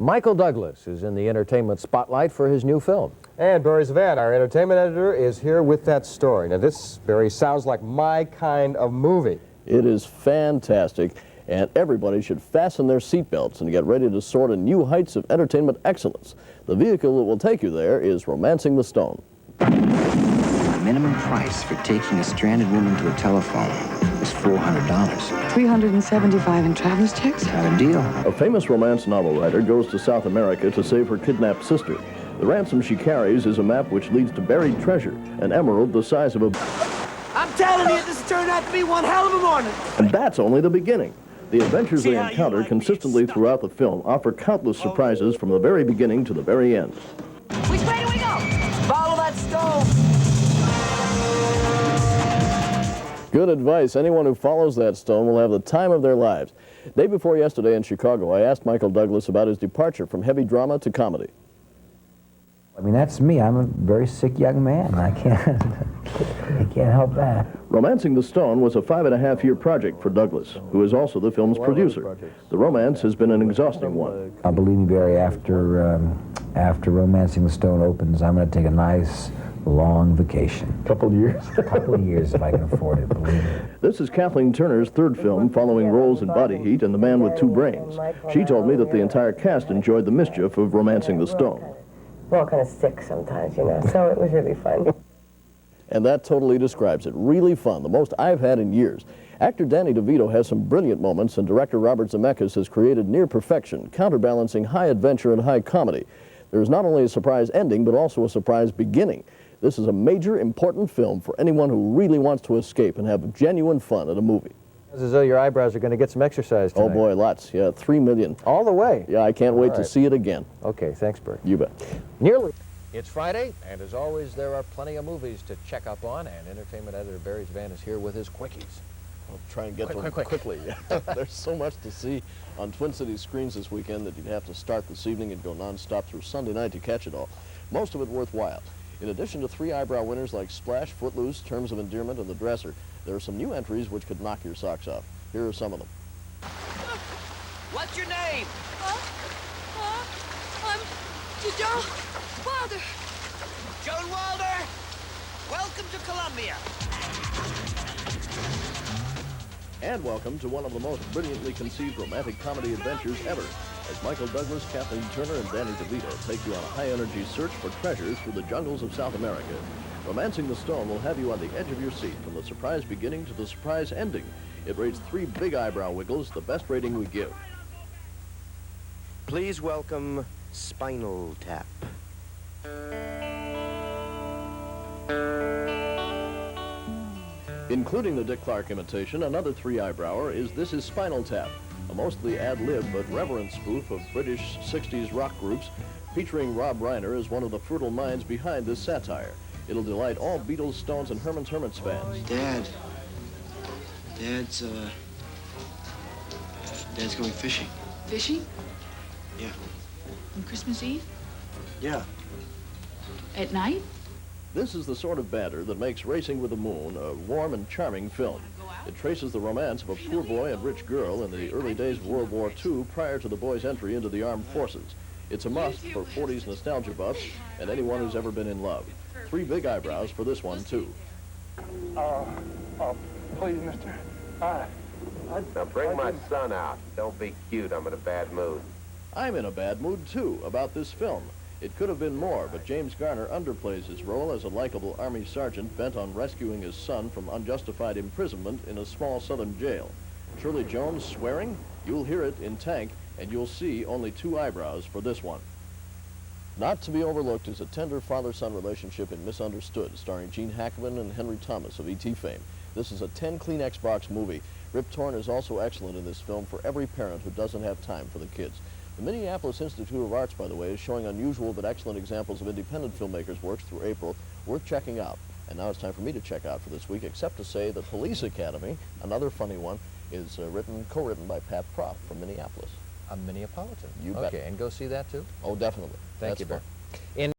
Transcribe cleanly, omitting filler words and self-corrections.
Michael Douglas is in the entertainment spotlight for his new film. And Barry ZeVan, our entertainment editor, is here with that story. Now this, Barry, sounds like my kind of movie. It is fantastic, and everybody should fasten their seatbelts and get ready to soar to new heights of entertainment excellence. The vehicle that will take you there is Romancing the Stone. The minimum price for taking a stranded woman to a telephone was $400. $375 in traveler's checks? Got a deal. A famous romance novel writer goes to South America to save her kidnapped sister. The ransom she carries is a map which leads to buried treasure, an emerald the size of a... I'm telling you, this turned out to be one hell of a morning. And that's only the beginning. The adventures they encounter consistently throughout the film offer countless surprises from the very beginning to the very end. Which way do we go? Follow that stone. Good advice. Anyone who follows that stone will have the time of their lives. Day before yesterday in Chicago, I asked Michael Douglas about his departure from heavy drama to comedy. I mean, that's me. I'm a very sick young man. I can't help that. Romancing the Stone was a 5.5-year project for Douglas, who is also the film's producer. The romance has been an exhausting one. Believe me, Barry, after Romancing the Stone opens, I'm going to take a nice, long vacation. Couple of years? A couple of years, if I can afford it, believe me. This is Kathleen Turner's third film, following roles in Body Heat and The Man with Two Brains. She told me that the entire cast enjoyed the mischief of Romancing the Stone. We're all kind of sick sometimes, you know, so it was really fun. And that totally describes it. Really fun, the most I've had in years. Actor Danny DeVito has some brilliant moments, and director Robert Zemeckis has created near perfection, counterbalancing high adventure and high comedy. There is not only a surprise ending, but also a surprise beginning. This is a major, important film for anyone who really wants to escape and have genuine fun at a movie. It's as though your eyebrows are going to get some exercise tonight. Oh boy, lots. Yeah, 3 million. All the way? Yeah, I can't wait to see it again. Okay, thanks, Bert. You bet. Nearly. It's Friday, and as always, there are plenty of movies to check up on, and entertainment editor Barry ZeVan is here with his quickies. I'll try and get to them quickly. There's so much to see on Twin Cities screens this weekend that you'd have to start this evening and go nonstop through Sunday night to catch it all. Most of it worthwhile. In addition to 3 eyebrow winners like Splash, Footloose, Terms of Endearment, and The Dresser, there are some new entries which could knock your socks off. Here are some of them. What's your name? I'm Joe Wilder. Joan Wilder. Welcome to Columbia. And welcome to one of the most brilliantly conceived romantic comedy adventures ever, as Michael Douglas, Kathleen Turner, and Danny DeVito take you on a high-energy search for treasures through the jungles of South America. Romancing the Stone will have you on the edge of your seat from the surprise beginning to the surprise ending. It rates 3 big eyebrow wiggles, the best rating we give. Please welcome Spinal Tap. Including the Dick Clark imitation, another 3 eyebrower is This Is Spinal Tap, a mostly ad-lib but reverent spoof of British 60s rock groups, featuring Rob Reiner as one of the fertile minds behind this satire. It'll delight all Beatles, Stones, and Herman's Hermits fans. Dad's going fishing. Fishing? Yeah. On Christmas Eve? Yeah. At night? This is the sort of banter that makes Racing with the Moon a warm and charming film. It traces the romance of a poor boy and rich girl in the early days of World War II prior to the boy's entry into the armed forces. It's a must for 40s nostalgia buffs and anyone who's ever been in love. 3 big eyebrows for this one, too. Please, mister. Now bring my son out. Don't be cute. I'm in a bad mood. I'm in a bad mood, too, about this film. It could have been more, but James Garner underplays his role as a likable Army sergeant bent on rescuing his son from unjustified imprisonment in a small southern jail. Shirley Jones swearing? You'll hear it in Tank, and you'll see only 2 eyebrows for this one. Not to be overlooked is a tender father-son relationship in Misunderstood, starring Gene Hackman and Henry Thomas of E.T. fame. This is a 10 Kleenex box movie. Rip Torn is also excellent in this film for every parent who doesn't have time for the kids. The Minneapolis Institute of Arts, by the way, is showing unusual but excellent examples of independent filmmakers' works through April, worth checking out. And now it's time for me to check out for this week, except to say the Police Academy, another funny one, is co-written by Pat Proft from Minneapolis. A Minneapolitan. You bet. Okay, and go see that too? Oh, definitely. Thank you, Bert. In